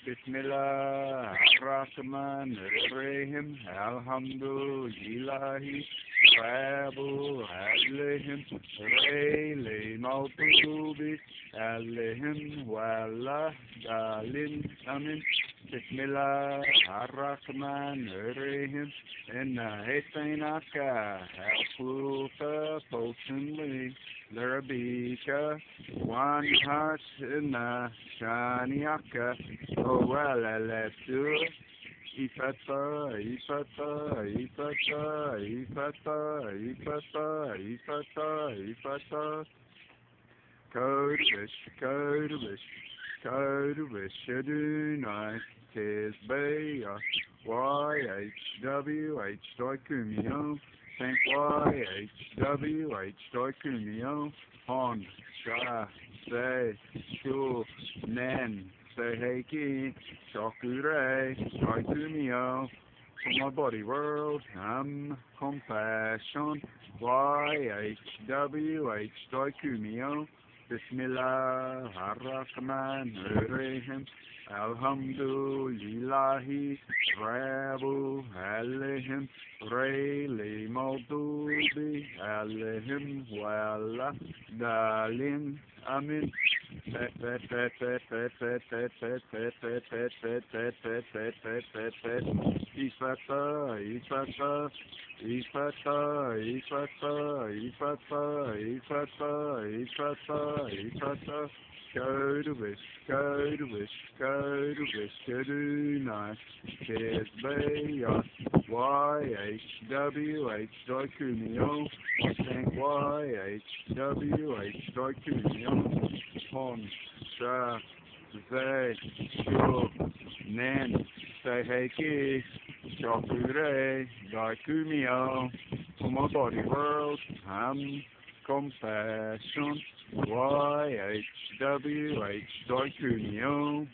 Bismillahirrahmanirrahim. Alhamdulillahi Rabbil Alamin. Rayli Mawtubi Alihim Wallah Dalin Amin. Bismillahirrahmanirrahim. Inna Hitainaka Hafuka Potionly Larabika One Heart Inna Shaniaka Oh well let's do it. Ifata, Ifata, Ifata, Ifata, Ifata, Ifata, Ifata. Code wish, Adonai, Tis Baya, YHWH, Doikumio, Saint YHWH, Doikumio, Hon, Sha, Say, Shul, Nen, Say Heiki, Shokure, Doikumio, for my body world, compassion, YHWH, Doikumio, Bismillah ar-Rahman ar-Rahim. Alhamdulillahi Rabbil Alamin. Rayli Mawdubi Alaihim Wallah Dalin Amin. Ifata, Ifata, Ifata, Ifata, Ifata, Ifata, Ifata, Ifata. Code wish, Adonai, Tis Baya, YHWH, Doikumio, Saint YHWH, Doikumio, Hon, Sha, Zay, Shul, Nen, Seheiki, Shokure, Doikumio, for my body world, compassion, YHWH, Doikumio.